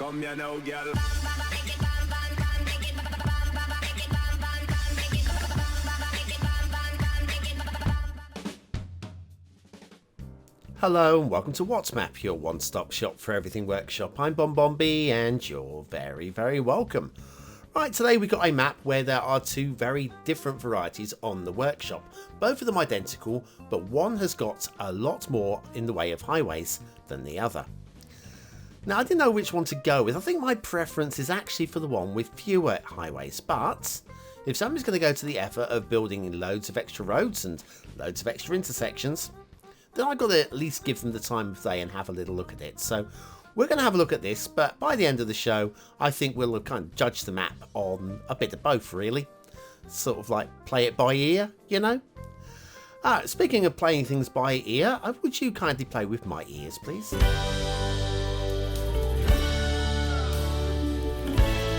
Come here now, girl. Hello and welcome to What's Map, your one-stop shop for everything workshop. I'm BonBonB and you're very welcome. Right, today we got a map where there are two very different varieties on the workshop. Both of them identical, but one has got a lot more in the way of highways than the other. Now, I didn't know which one to go with. I think my preference is actually for the one with fewer highways, but if somebody's going to go to the effort of building loads of extra roads and loads of extra intersections, then I've got to at least give them the time of day and have a little look at it. So we're going to have a look at this, but by the end of the show, I think we'll kind of judge the map on a bit of both, really. Sort of like play it by ear, you know? Speaking of playing things by ear, would you kindly play with my ears, please?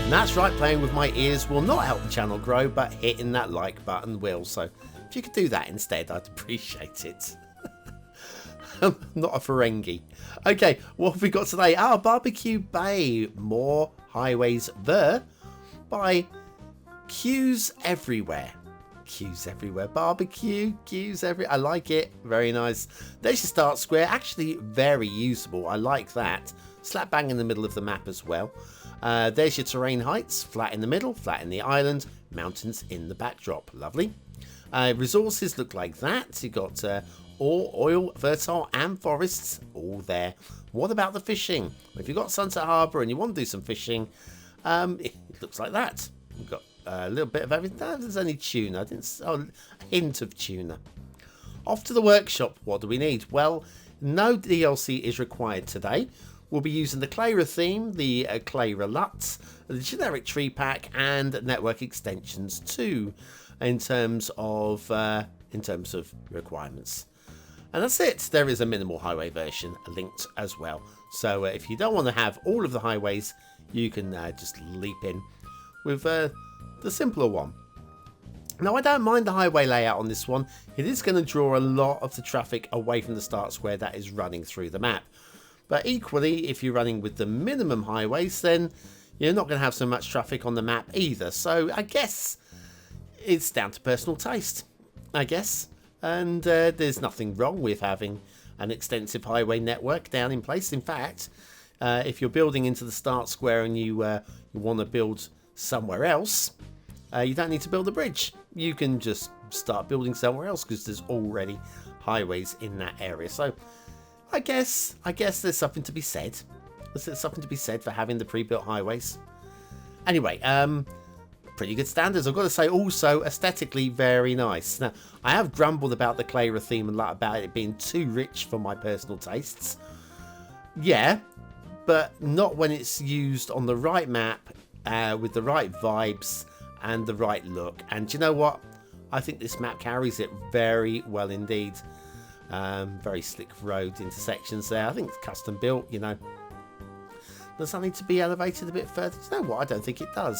And that's right, playing with my ears will not help the channel grow, but hitting that like button will. So if you could do that instead, I'd appreciate it. Not a Ferengi. Okay, what have we got today? Barbeque Bay. More highways there by KUZE everywhere. KUZE everywhere. Barbecue, KUZE everywhere. I like it. Very nice. There's your start square. Actually, very usable. I like that. Slap bang in the middle of the map as well. There's your terrain heights. Flat in the middle, flat in the island, mountains in the backdrop. Lovely. Resources look like that. You've got ore, oil, fertile and forests all there. What about the fishing? If you've got Sunset Harbour and you want to do some fishing, it looks like that. We've got a little bit of everything. There's only tuna. A hint of tuna. Off to the workshop. What do we need? Well, no DLC is required today. We'll be using the Clara theme, the Clara LUTs, the generic tree pack, and network extensions too, in terms of requirements. And that's it. There is a minimal highway version linked as well. So if you don't want to have all of the highways, you can just leap in with the simpler one. Now, I don't mind the highway layout on this one. It is going to draw a lot of the traffic away from the start square that is running through the map. But equally, if you're running with the minimum highways, then you're not going to have so much traffic on the map either. So I guess it's down to personal taste, I guess. And there's nothing wrong with having an extensive highway network down in place. In fact, if you're building into the start square and you want to build somewhere else, you don't need to build a bridge. You can just start building somewhere else because there's already highways in that area. So I guess there's something to be said. There's something to be said for having the pre-built highways. Anyway, pretty good standards. I've got to say, also aesthetically very nice. Now, I have grumbled about the Clara theme and about it being too rich for my personal tastes. Yeah, but not when it's used on the right map, with the right vibes and the right look. And do you know what? I think this map carries it very well indeed. Very slick road intersections there. I think it's custom built, you know. Does that need to be elevated a bit further? You know what? I don't think it does.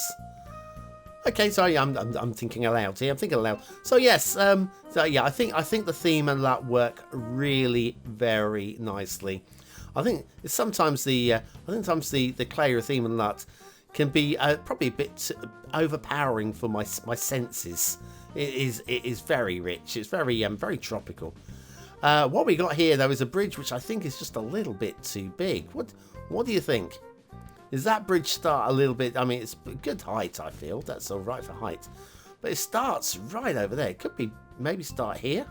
Okay, sorry, I'm thinking aloud here. I'm thinking aloud. So yes, so yeah, I think the theme and LUT work really very nicely. I think sometimes the Clara theme and LUT can be probably a bit overpowering for my senses. It is very rich. It's very tropical. What we got here though is a bridge which I think is just a little bit too big. What do you think? Is that bridge start a little bit? I mean, it's good height, I feel. That's all right for height. But it starts right over there. It could be maybe start here.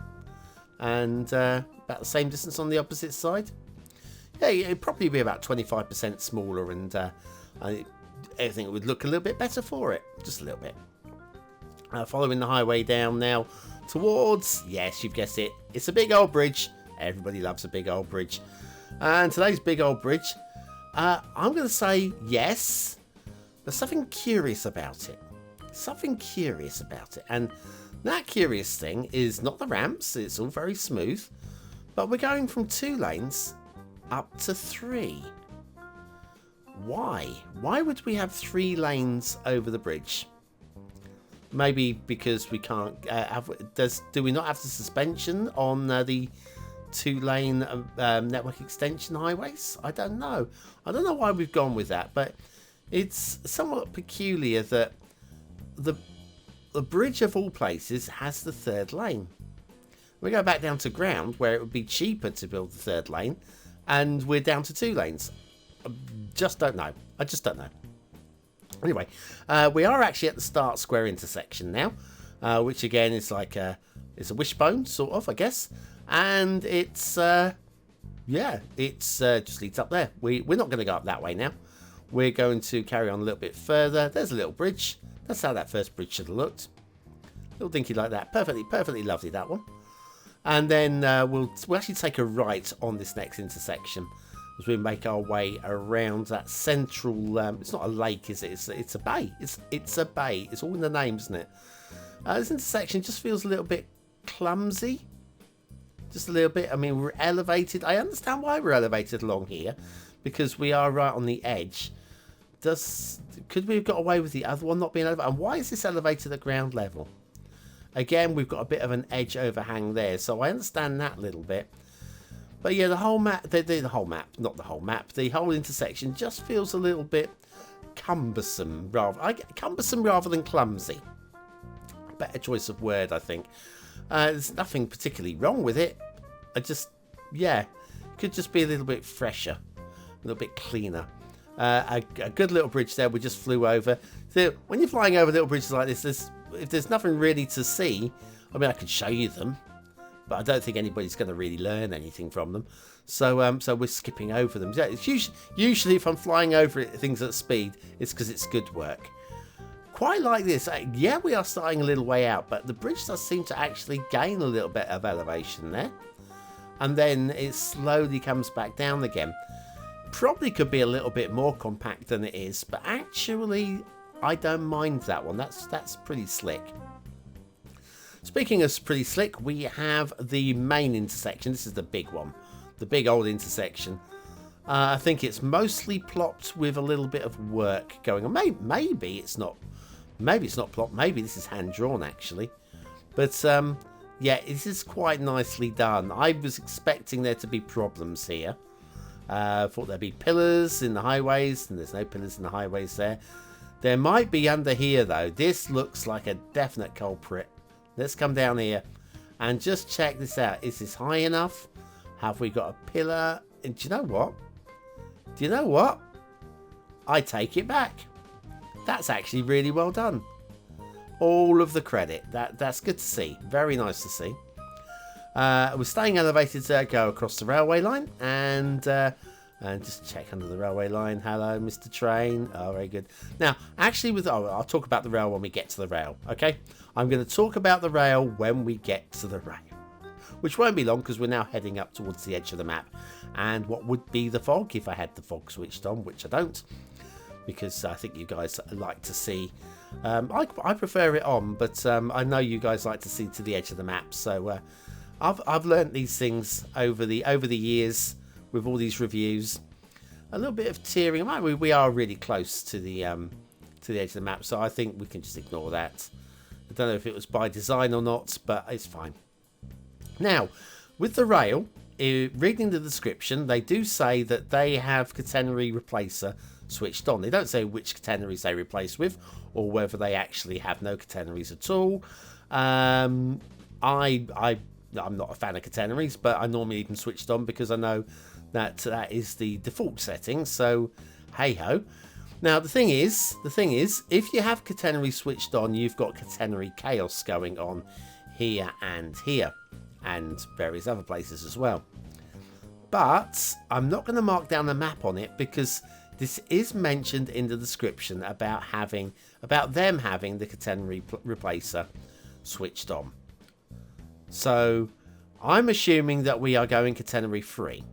And about the same distance on the opposite side. Yeah, it'd probably be about 25% smaller. And I think it would look a little bit better for it. Just a little bit. Following the highway down now towards, yes, you've guessed it. It's a big old bridge. Everybody loves a big old bridge. And today's big old bridge, I'm going to say yes, but something curious about it. Something curious about it. And that curious thing is not the ramps. It's all very smooth. But we're going from 2 lanes up to 3. Why? Why would we have 3 lanes over the bridge? Maybe because we can't do we not have the suspension on the 2-lane network extension highways. I don't know why we've gone with that, but it's somewhat peculiar that the bridge of all places has the 3rd lane. We go back down to ground where it would be cheaper to build the 3rd lane, and we're down to 2 lanes. I just don't know. Anyway, we are actually at the start square intersection now, which again is like it's a wishbone sort of, I guess, and it's just leads up there. We're not going to go up that way now. We're going to carry on a little bit further. There's a little bridge. That's how that first bridge should have looked. Little dinky like that. Perfectly lovely, that one. And then we'll actually take a right on this next intersection as we make our way around that central. It's not a lake, is it? It's a bay. It's a bay. It's all in the name, isn't it? This intersection just feels a little bit clumsy. Just a little bit. I mean, we're elevated. I understand why we're elevated along here, because we are right on the edge. Could we have got away with the other one not being elevated? And why is this elevated at ground level? Again, we've got a bit of an edge overhang there, so I understand that a little bit. But yeah, the whole map, the whole intersection just feels a little bit cumbersome rather than clumsy. Better choice of word, I think. There's nothing particularly wrong with it. Could just be a little bit fresher, a little bit cleaner. A good little bridge there we just flew over. So when you're flying over little bridges like this, if there's nothing really to see, I mean, I could show you them, but I don't think anybody's going to really learn anything from them. So we're skipping over them. It's usually if I'm flying over things at speed, it's because it's good work. Quite like this. Yeah, we are starting a little way out, but the bridge does seem to actually gain a little bit of elevation there. And then it slowly comes back down again. Probably could be a little bit more compact than it is, but actually I don't mind that one. That's pretty slick. Speaking of pretty slick, we have the main intersection. This is the big one, the big old intersection. I think it's mostly plopped with a little bit of work going on. Maybe it's not plopped. Maybe this is hand drawn actually, but yeah, this is quite nicely done. I was expecting there to be problems here. Thought there'd be pillars in the highways, and there's no pillars in the highways there. There might be under here though. This looks like a definite culprit. Let's come down here and just check this out. Is this high enough? Have we got a pillar? And do you know what? I take it back. That's actually really well done. All of the credit. That's good to see. Very nice to see. We're staying elevated to go across the railway line and just check under the railway line. Hello, Mr. Train. Oh, very good. Now, actually, I'll talk about the rail when we get to the rail. Okay, I'm going to talk about the rail when we get to the rail, which won't be long because we're now heading up towards the edge of the map. And what would be the fog if I had the fog switched on, which I don't, because I think you guys like to see. I prefer it on, but I know you guys like to see to the edge of the map. So I've learnt these things over the years with all these reviews. A little bit of tearing. We are really close to the edge of the map, so I think we can just ignore that. I don't know if it was by design or not, but it's fine. Now, with the rail, reading the description, they do say that they have catenary replacer switched on. They don't say which catenaries they replace with, or whether they actually have no catenaries at all. I'm not a fan of catenaries, but I normally leave them switched on because I know that is the default setting. So, hey ho. Now the thing is, if you have catenary switched on, you've got catenary chaos going on here, and various other places as well. But I'm not going to mark down the map on it because this is mentioned in the description about them having the catenary replacer switched on. So I'm assuming that we are going catenary free.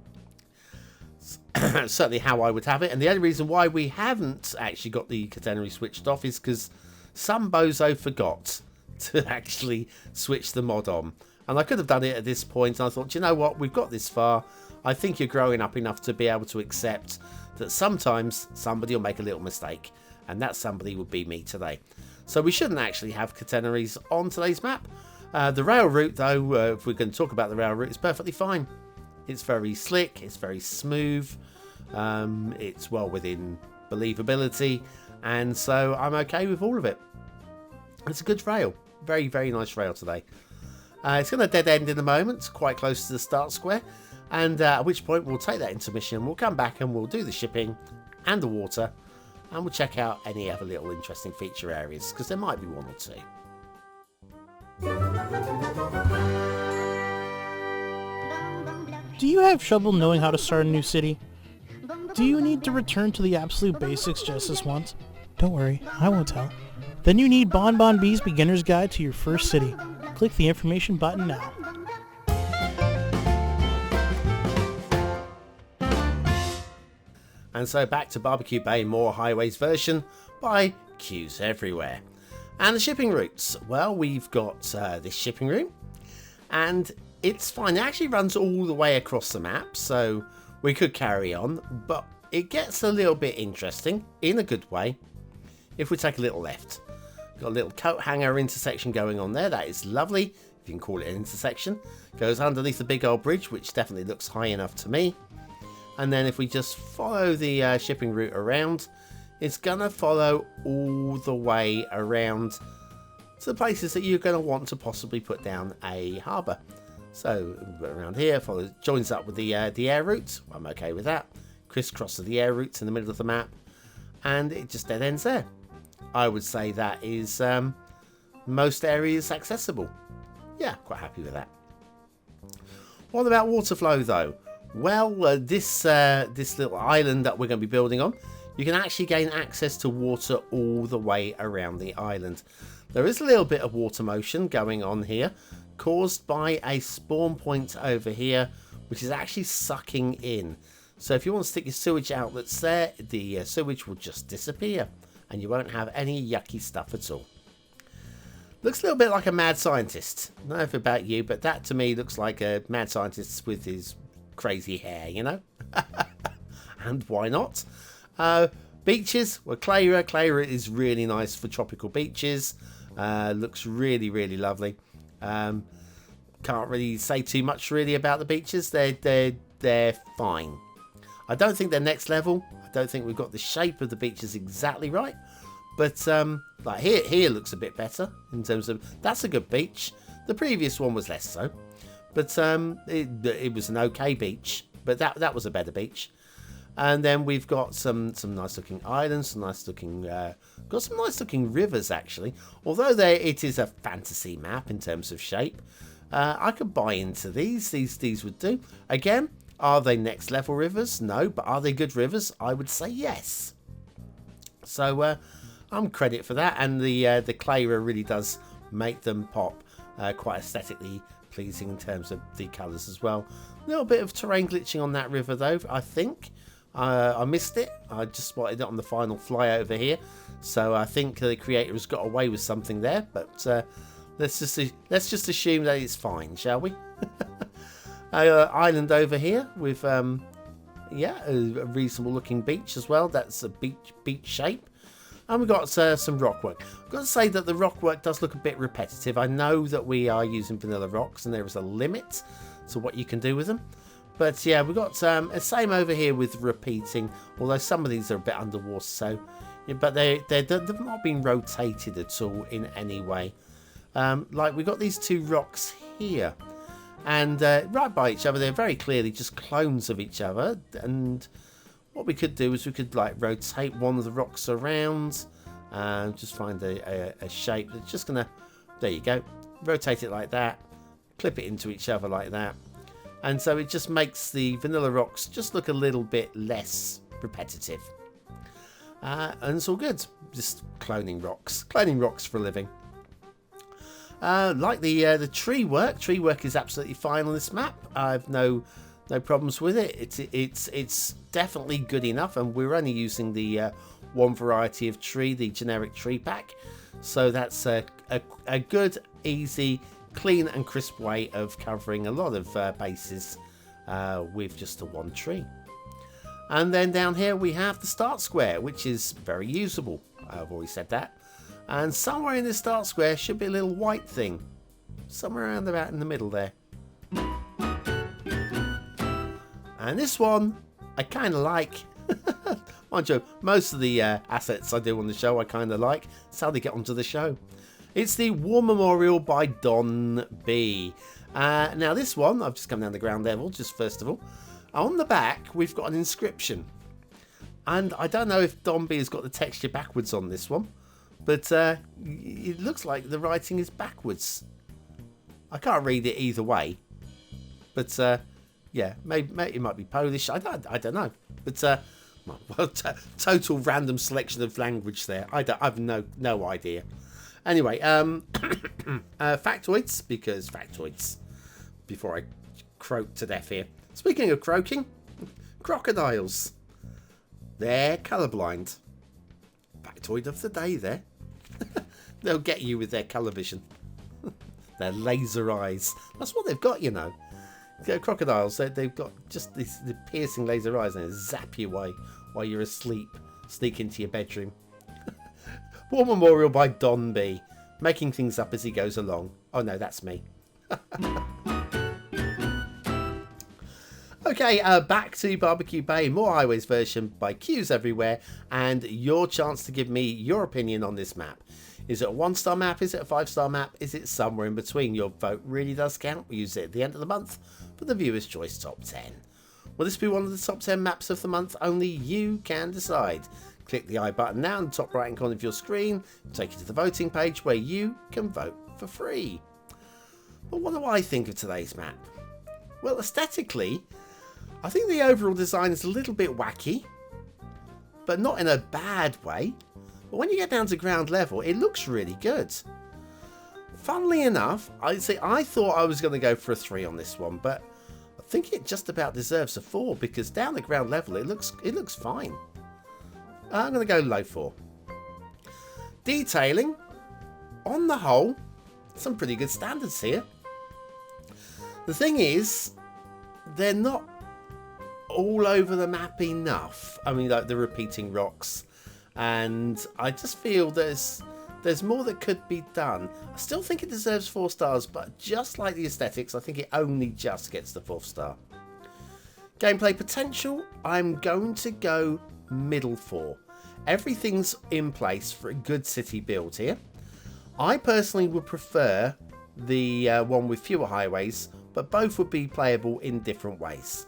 Certainly how I would have it. And the only reason why we haven't actually got the catenary switched off is because some bozo forgot to actually switch the mod on. And I could have done it at this point. And I thought, you know what? We've got this far. I think you're growing up enough to be able to accept that sometimes somebody will make a little mistake. And that somebody would be me today. So we shouldn't actually have catenaries on today's map. The rail route, though, if we're going to talk about the rail route, is perfectly fine. It's very slick, it's very smooth, it's well within believability, and so I'm okay with all of it. It's a good rail, very, very nice rail today. It's going to dead end in a moment, quite close to the start square, and at which point we'll take that intermission, we'll come back and we'll do the shipping and the water, and we'll check out any other little interesting feature areas, because there might be one or two. Do you have trouble knowing how to start a new city? Do you need to return to the absolute basics just this once? Don't worry, I won't tell. Then you need BonBonB's Beginner's Guide to Your First City. Click the information button now. And so back to Barbeque Bay More Highways version by KUZE Everywhere. And the shipping routes. Well, we've got this shipping route, and it's fine. It actually runs all the way across the map, so we could carry on, but it gets a little bit interesting in a good way if we take a little left. Got a little coat hanger intersection going on there. That is lovely, if you can call it an intersection. Goes underneath the big old bridge, which definitely looks high enough to me. And then if we just follow the shipping route around, it's gonna follow all the way around to the places that you're gonna want to possibly put down a harbour. So around here, joins up with the air route. I'm okay with that. Crisscross of the air routes in the middle of the map, and it just dead ends there. I would say that is most areas accessible. Yeah, quite happy with that. What about water flow though? Well, this little island that we're going to be building on, you can actually gain access to water all the way around the island. There is a little bit of water motion going on here, caused by a spawn point over here, which is actually sucking in. So if you want to stick your sewage outlets there, the sewage will just disappear, and you won't have any yucky stuff at all. Looks a little bit like a mad scientist. I don't know if about you, but that to me looks like a mad scientist with his crazy hair, you know? And why not? Beaches, well, Clara is really nice for tropical beaches. Looks really, really lovely. Can't really say too much really about the beaches. They're fine. I don't think they're next level. I don't think we've got the shape of the beaches exactly right. But like here looks a bit better in terms of, that's a good beach. The previous one was less so. But it was an okay beach. But that was a better beach. And then we've got some nice looking islands, some nice looking rivers actually. Although it is a fantasy map in terms of shape, I could buy into these. These would do. Again, are they next level rivers? No, but are they good rivers? I would say yes. So I'm credit for that, and the Clara really does make them pop quite aesthetically pleasing in terms of the colours as well. A little bit of terrain glitching on that river though, I think. I missed it. I just spotted it on the final flyover here, so I think the creator has got away with something there. But let's just assume that it's fine, shall we? Island over here with a reasonable looking beach as well. That's a beach shape, and we've got some rock work. I've got to say that the rock work does look a bit repetitive. I know that we are using vanilla rocks, and there is a limit to what you can do with them. But yeah, we've got the same over here with repeating, although some of these are a bit underwater, so yeah, but they've not been rotated at all in any way. Like we've got these two rocks here, and right by each other, they're very clearly just clones of each other. And what we could do is we could like rotate one of the rocks around, and just find a shape that's just gonna, there you go, rotate it like that, clip it into each other like that. And so it just makes the vanilla rocks just look a little bit less repetitive. And it's all good. Just cloning rocks for a living. Like the tree work is absolutely fine on this map. I've no problems with it. It's definitely good enough, and we're only using the one variety of tree, the generic tree pack. So that's a good, easy, clean and crisp way of covering a lot of bases with just the one tree. And then down here we have the start square, which is very usable. I've always said that. And somewhere in the start square should be a little white thing, somewhere around about in the middle there. And this one, I kind of like. Mind you, most of the assets I do on the show I kind of like. That's how they get onto the show. It's the War Memorial by BonBonB. Now this one, I've just come down the ground level, just first of all. On the back, we've got an inscription. And I don't know if BonBonB has got the texture backwards on this one. But it looks like the writing is backwards. I can't read it either way. But yeah, maybe it might be Polish. I don't know. But total random selection of language there. I've no idea. Anyway, factoids, because factoids. Before I croak to death here. Speaking of croaking, crocodiles. They're colourblind. Factoid of the day there. They'll get you with their colour vision. Their laser eyes. That's what they've got, you know. Crocodiles, they've got just the piercing laser eyes and they zap you while you're asleep. Sneak into your bedroom. War Memorial by BonBonB. Making things up as he goes along. Oh no, that's me. Okay, back to Barbeque Bay. More Highways version by KUZE everywhere. And your chance to give me your opinion on this map. Is it a 1-star map? Is it a 5-star map? Is it somewhere in between? Your vote really does count. We use it at the end of the month for the Viewer's Choice Top 10. Will this be one of the top 10 maps of the month? Only you can decide. Click the I button now in the top right hand corner of your screen. Take you to the voting page where you can vote for free. But what do I think of today's map? Well, aesthetically, I think the overall design is a little bit wacky, but not in a bad way. But when you get down to ground level, it looks really good. Funnily enough, I thought I was going to go for a 3 on this one, but I think it just about deserves a 4 because down at ground level, it looks fine. I'm going to go low 4. Detailing, on the whole, some pretty good standards here. The thing is, they're not all over the map enough. I mean, like the repeating rocks. And I just feel there's more that could be done. I still think it deserves 4 stars, but just like the aesthetics, I think it only just gets the 4th star. Gameplay potential, I'm going to go middle 4. Everything's in place for a good city build here. I personally would prefer the one with fewer highways, but both would be playable in different ways.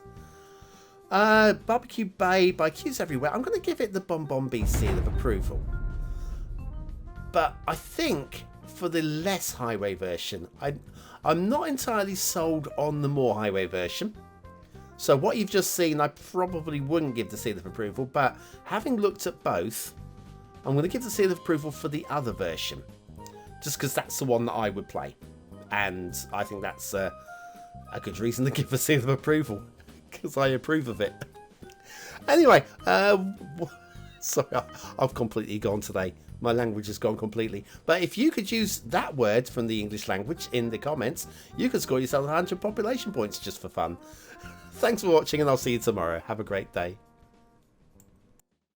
Barbeque Bay by KUZE everywhere. I'm going to give it the BonBonB seal of approval. But I think for the less highway version, I'm not entirely sold on the more highway version. So what you've just seen, I probably wouldn't give the seal of approval. But having looked at both, I'm going to give the seal of approval for the other version. Just because that's the one that I would play. And I think that's a good reason to give a seal of approval. Because I approve of it. Anyway, sorry, I've completely gone today. My language has gone completely. But if you could use that word from the English language in the comments, you could score yourself 100 population points just for fun. Thanks for watching and I'll see you tomorrow. Have a great day.